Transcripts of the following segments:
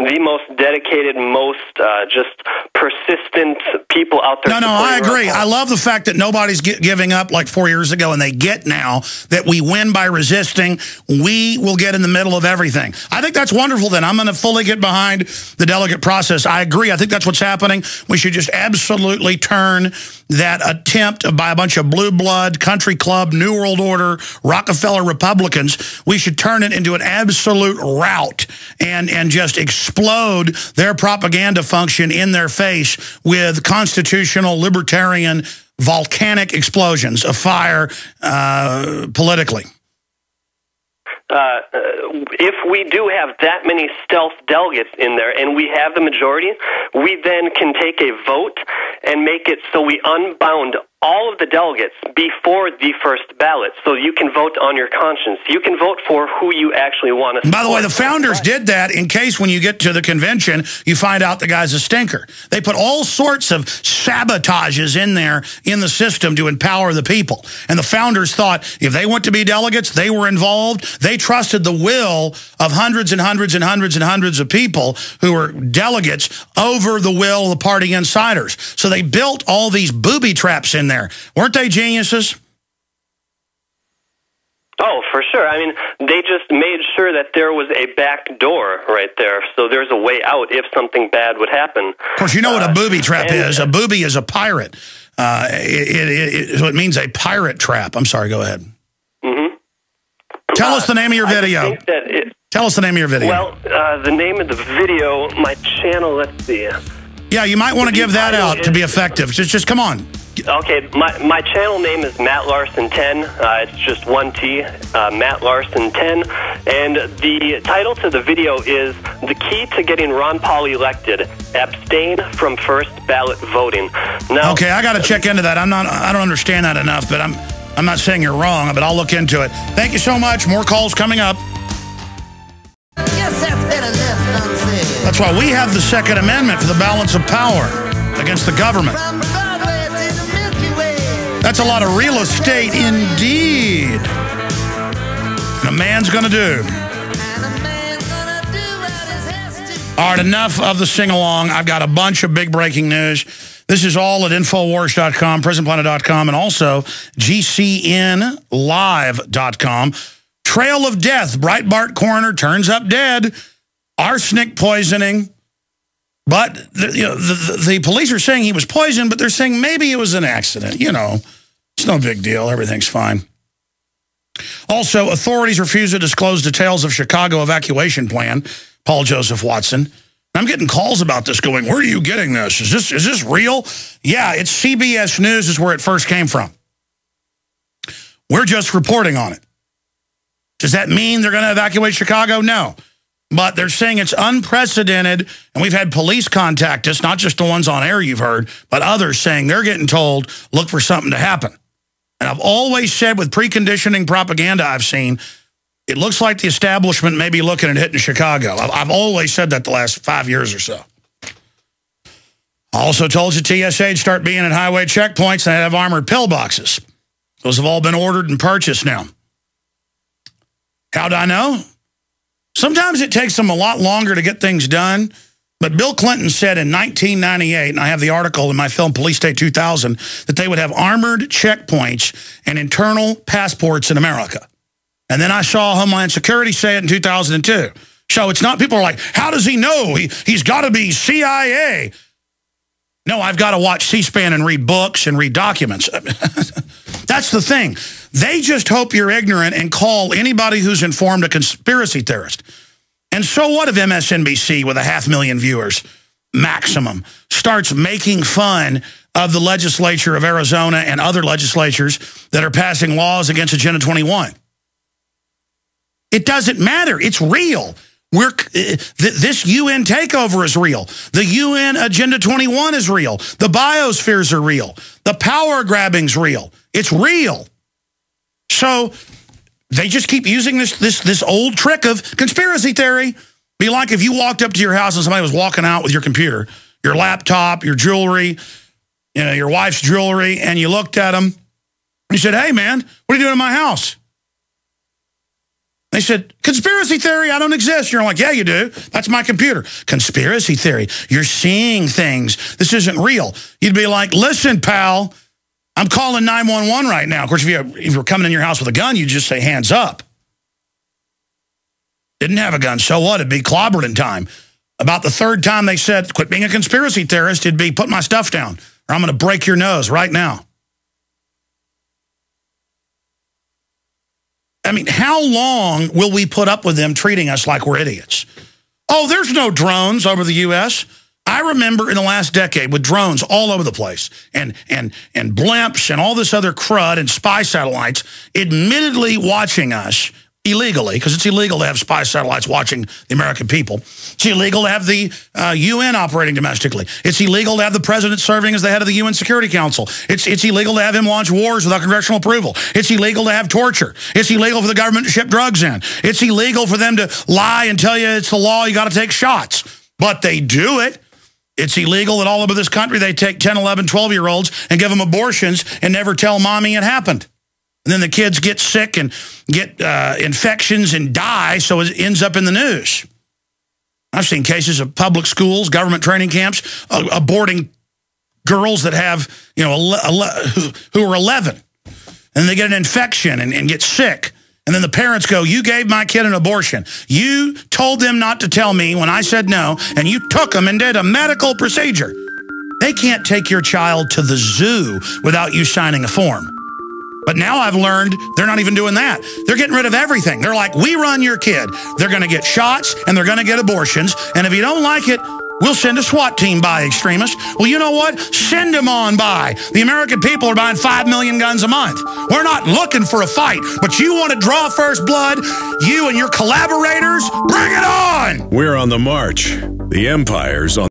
the most dedicated, most just persistent people out there. No, I agree. I love the fact that nobody's giving up like 4 years ago, and they get now that we win by resisting. We will get in the middle of everything. I think that's wonderful. Then I'm going to fully get behind the delegate process. I agree. I think that's what's happening. We should just absolutely turn that attempt by a bunch of blue blood, country club, New World Order, Rockefeller Republicans, we should turn it into an absolute rout and just explode their propaganda function in their face with constitutional, libertarian, volcanic explosions of fire politically. If we do have that many stealth delegates in there and we have the majority, we then can take a vote and make it so we unbound all of the delegates before the first ballot, so you can vote on your conscience. You can vote for who you actually want to support. By the way, the founders did that in case when you get to the convention, you find out the guy's a stinker. They put all sorts of sabotages in there in the system to empower the people. And the founders thought if they went to be delegates, they were involved. They trusted the will of hundreds and hundreds and hundreds and hundreds of people who were delegates over the will of the party insiders. So they built all these booby traps in there. Weren't they geniuses? Oh, for sure. I mean, they just made sure that there was a back door right there, so there's a way out if something bad would happen. Of course, you know what a booby trap is. A booby is a pirate. So it means a pirate trap. I'm sorry, go ahead. Mm-hmm. Tell us the name of your video. Tell us the name of your video. Well, the name of the video, my channel, let's see. Yeah, you might want to give that out to be effective. Just come on. Okay, my channel name is Matt Larson 10. It's just one T, Matt Larson 10. And the title to the video is "The Key to Getting Ron Paul Elected: Abstain from First Ballot Voting." Now, okay, I got to check into that. I don't understand that enough, but I'm not saying you're wrong, but I'll look into it. Thank you so much. More calls coming up. That's why we have the Second Amendment for the balance of power against the government. That's a lot of real estate indeed. And a man's going to do. All right, enough of the sing-along. I've got a bunch of big breaking news. This is all at Infowars.com, Prisonplanet.com, and also GCNlive.com. Trail of death. Breitbart coroner turns up dead. Arsenic poisoning. But the police are saying he was poisoned, but they're saying maybe it was an accident. You know, it's no big deal. Everything's fine. Also, authorities refuse to disclose details of Chicago evacuation plan. Paul Joseph Watson. I'm getting calls about this going, where are you getting this? Is this real? Yeah, it's CBS News is where it first came from. We're just reporting on it. Does that mean they're going to evacuate Chicago? No. But they're saying it's unprecedented, and we've had police contact us, not just the ones on air you've heard, but others saying they're getting told, look for something to happen. And I've always said with preconditioning propaganda I've seen, it looks like the establishment may be looking at hitting Chicago. I've always said that the last 5 years or so. I also told you TSA would start being at highway checkpoints and they'd have armored pillboxes. Those have all been ordered and purchased now. How'd I know? Sometimes it takes them a lot longer to get things done, but Bill Clinton said in 1998, and I have the article in my film Police State 2000, that they would have armored checkpoints and internal passports in America. And then I saw Homeland Security say it in 2002. So it's not, people are like, how does he know? He's got to be CIA. No, I've got to watch C-SPAN and read books and read documents. That's the thing. They just hope you're ignorant and call anybody who's informed a conspiracy theorist. And so what if MSNBC, with 500,000 viewers, maximum, starts making fun of the legislature of Arizona and other legislatures that are passing laws against Agenda 21? It doesn't matter. It's real. This UN takeover is real. The UN Agenda 21 is real. The biospheres are real. The power grabbing's real. It's real. So they just keep using this old trick of conspiracy theory. Be like if you walked up to your house and somebody was walking out with your computer, your laptop, your jewelry, your wife's jewelry, and you looked at them. And you said, hey, man, what are you doing in my house? They said, conspiracy theory, I don't exist. You're like, yeah, you do. That's my computer. Conspiracy theory. You're seeing things. This isn't real. You'd be like, listen, pal, I'm calling 911 right now. Of course, if you're coming in your house with a gun, you'd just say, hands up. Didn't have a gun. So what? It'd be clobbered in time. About the third time they said, quit being a conspiracy theorist, it'd be put my stuff down or I'm going to break your nose right now. I mean, how long will we put up with them treating us like we're idiots? Oh, there's no drones over the U.S. I remember in the last decade with drones all over the place and blimps and all this other crud and spy satellites admittedly watching us illegally, because it's illegal to have spy satellites watching the American people. It's illegal to have the UN operating domestically. It's illegal to have the president serving as the head of the UN Security Council. It's illegal to have him launch wars without congressional approval. It's illegal to have torture. It's illegal for the government to ship drugs in. It's illegal for them to lie and tell you it's the law, you got to take shots. But they do it. It's illegal that all over this country they take 10, 11, 12-year-olds and give them abortions and never tell mommy it happened. And then the kids get sick and get infections and die, so it ends up in the news. I've seen cases of public schools, government training camps, aborting girls that have, you know, who are 11. And they get an infection and get sick. And then the parents go, you gave my kid an abortion. You told them not to tell me when I said no, and you took them and did a medical procedure. They can't take your child to the zoo without you signing a form. But now I've learned they're not even doing that. They're getting rid of everything. They're like, we run your kid. They're going to get shots and they're going to get abortions. And if you don't like it, we'll send a SWAT team by, extremists. Well, you know what? Send them on by. The American people are buying 5 million guns a month. We're not looking for a fight, but you want to draw first blood, you and your collaborators, bring it on! We're on the march. The empire's on.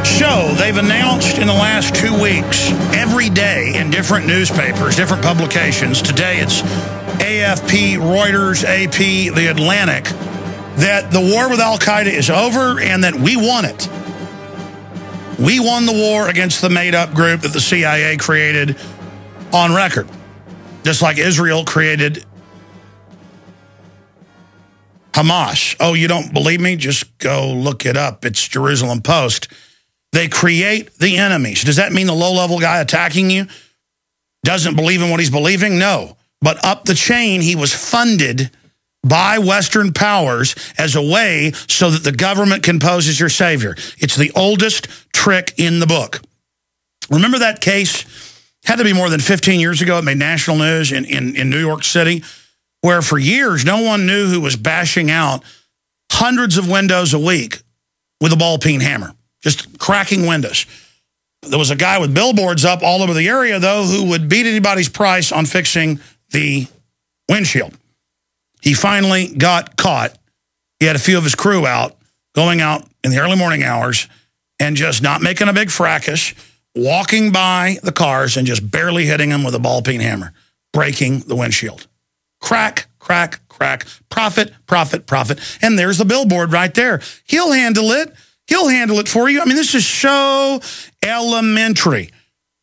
So they've announced in the last 2 weeks, every day in different newspapers, different publications, today it's AFP, Reuters, AP, The Atlantic, that the war with Al-Qaeda is over and that we won it. We won the war against the made-up group that the CIA created on record, just like Israel created Hamas. Oh, you don't believe me? Just go look it up. It's Jerusalem Post. They create the enemies. Does that mean the low-level guy attacking you doesn't believe in what he's believing? No. But up the chain, he was funded by Western powers as a way so that the government can pose as your savior. It's the oldest trick in the book. Remember that case? Had to be more than 15 years ago. It made national news in New York City, where for years no one knew who was bashing out hundreds of windows a week with a ball-peen hammer. Just cracking windows. There was a guy with billboards up all over the area, though, who would beat anybody's price on fixing the windshield. He finally got caught. He had a few of his crew out, going out in the early morning hours and just not making a big fracas, walking by the cars and just barely hitting them with a ball-peen hammer, breaking the windshield. Crack, crack, crack, profit, profit, profit. And there's the billboard right there. He'll handle it. He'll handle it for you. I mean, this is so elementary.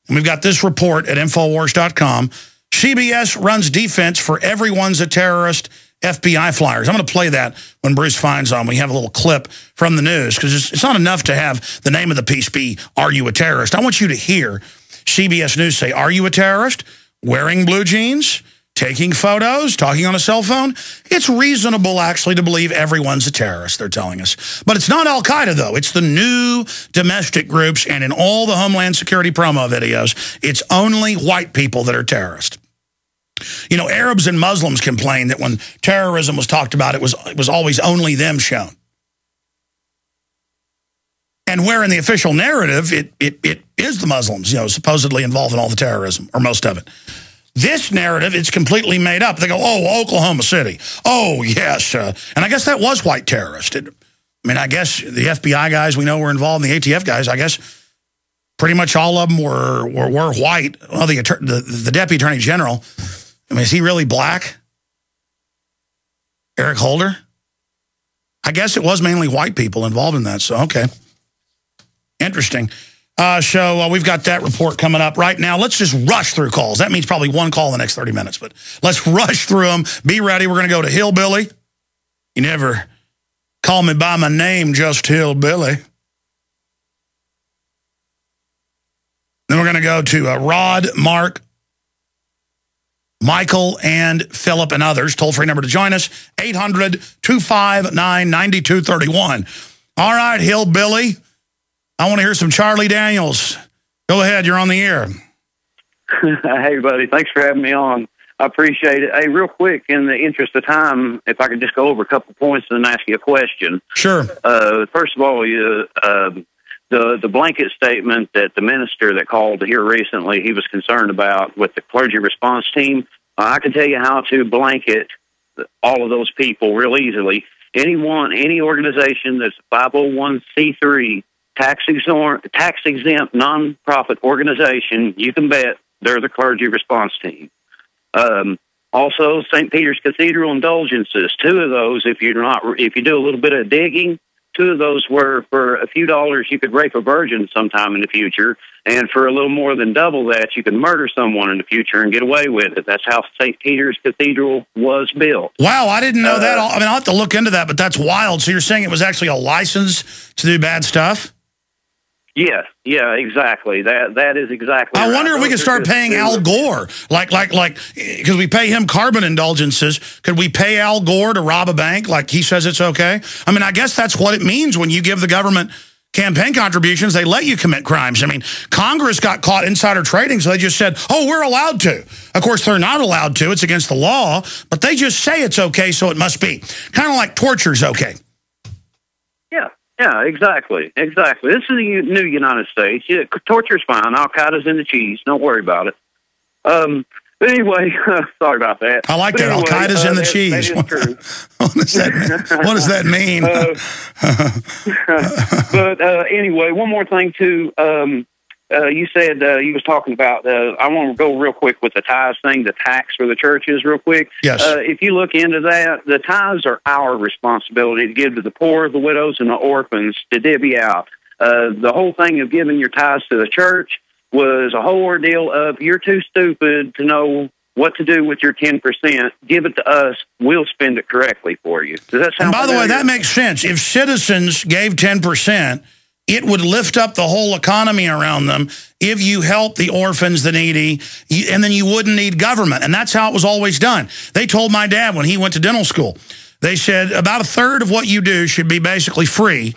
And we've got this report at Infowars.com. CBS runs defense for everyone's a terrorist FBI flyers. I'm going to play that when Bruce Fein's on. We have a little clip from the news because it's not enough to have the name of the piece be, are you a terrorist? I want you to hear CBS News say, are you a terrorist? Wearing blue jeans? Taking photos, talking on a cell phone. It's reasonable, actually, to believe everyone's a terrorist, they're telling us. But it's not Al-Qaeda, though. It's the new domestic groups, and in all the Homeland Security promo videos, it's only white people that are terrorists. You know, Arabs and Muslims complained that when terrorism was talked about, it was always only them shown. And where in the official narrative, it is the Muslims, you know, supposedly involved in all the terrorism, or most of it. This narrative, it's completely made up. They go, oh, Oklahoma City. Oh, yes. And I guess that was white terrorist. I mean, I guess the FBI guys we know were involved, and the ATF guys, I guess pretty much all of them were white. Well, the Deputy Attorney General, I mean, is he really black? Eric Holder? I guess it was mainly white people involved in that, so okay. Interesting. So we've got that report coming up right now. Let's just rush through calls. That means probably one call in the next 30 minutes, but let's rush through them. Be ready. We're going to go to Hillbilly. You never call me by my name, just Hillbilly. Then we're going to go to Rod, Mark, Michael, and Philip, and others. Toll-free number to join us, 800-259-9231. All right, Hillbilly. I want to hear some Charlie Daniels. Go ahead. You're on the air. Hey, buddy. Thanks for having me on. I appreciate it. Hey, real quick, in the interest of time, if I could just go over a couple points and ask you a question. Sure. First of all, the blanket statement that the minister that called here recently, he was concerned about with the clergy response team, I can tell you how to blanket all of those people real easily. Any organization that's a 501c3, tax-exempt nonprofit organization, you can bet they're the clergy response team. Also, St. Peter's Cathedral indulgences, two of those, if you do a little bit of digging, two of those were for a few dollars you could rape a virgin sometime in the future, and for a little more than double that you can murder someone in the future and get away with it. That's how St. Peter's Cathedral was built. Wow, I didn't know that. I mean, I'll have to look into that, but that's wild. So you're saying it was actually a license to do bad stuff? Yeah, exactly. That is exactly. I wonder if we could start paying Al Gore, like, because we pay him carbon indulgences. Could we pay Al Gore to rob a bank like he says it's okay? I mean, I guess that's what it means when you give the government campaign contributions. They let you commit crimes. I mean, Congress got caught insider trading, so they just said, "Oh, we're allowed to." Of course, they're not allowed to. It's against the law, but they just say it's okay, so it must be. Kind of like torture's okay. Yeah, exactly. This is the new United States. Yeah, torture's fine. Al-Qaeda's in the cheese. Don't worry about it. But anyway, sorry about that. I like that. Anyway, Al-Qaeda's in the cheese. That is true. What does that mean? But anyway, one more thing, too. You said you was talking about, I want to go real quick with the tithes thing, the tax for the churches real quick. Yes. If you look into that, the tithes are our responsibility to give to the poor, the widows, and the orphans to divvy out. The whole thing of giving your tithes to the church was a whole ordeal of you're too stupid to know what to do with your 10%. Give it to us. We'll spend it correctly for you. Does that sound familiar? By the way, that makes sense. If citizens gave 10%, it would lift up the whole economy around them if you help the orphans, the needy, and then you wouldn't need government. And that's how it was always done. They told my dad when he went to dental school, they said about a third of what you do should be basically free.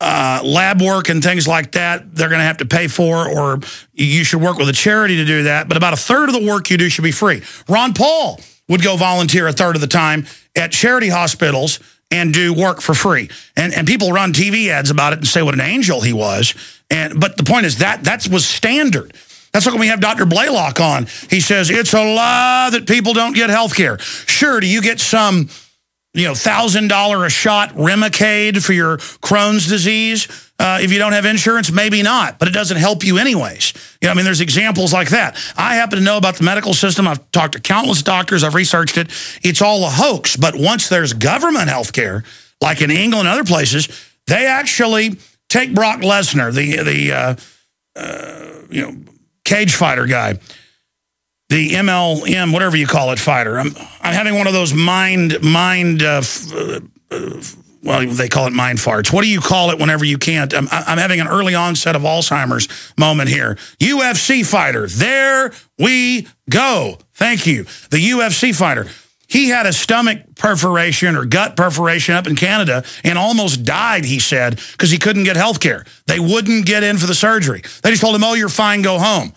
Lab work and things like that, they're going to have to pay for, or you should work with a charity to do that. But about a third of the work you do should be free. Ron Paul would go volunteer a third of the time at charity hospitals and do work for free. And people run TV ads about it and say what an angel he was. But the point is that was standard. That's like when we have Dr. Blaylock on. He says, it's a lie that people don't get health care. Sure, do you get some $1,000 a shot Remicade for your Crohn's disease if you don't have insurance? Maybe not, but it doesn't help you anyways. I mean, there's examples like that. I happen to know about the medical system. I've talked to countless doctors. I've researched it. It's all a hoax. But once there's government health care, like in England and other places, they actually take Brock Lesnar, the cage fighter guy, the MLM, whatever you call it, fighter. I'm having one of those well, they call it mind farts. What do you call it whenever you can't? I'm having an early onset of Alzheimer's moment here. UFC fighter. There we go. Thank you. The UFC fighter. He had a stomach perforation or gut perforation up in Canada and almost died, he said, because he couldn't get health care. They wouldn't get in for the surgery. They just told him, oh, you're fine, go home.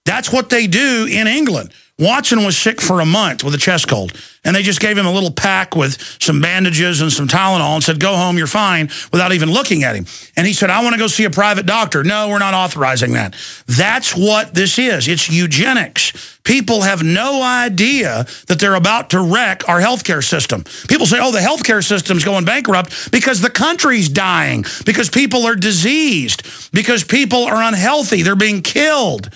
That's what they do in England. Watson was sick for a month with a chest cold, and they just gave him a little pack with some bandages and some Tylenol and said, go home, you're fine, without even looking at him. And he said, I want to go see a private doctor. No, we're not authorizing that. That's what this is. It's eugenics. People have no idea that they're about to wreck our healthcare system. People say, oh, the healthcare system's going bankrupt because the country's dying, because people are diseased, because people are unhealthy, they're being killed.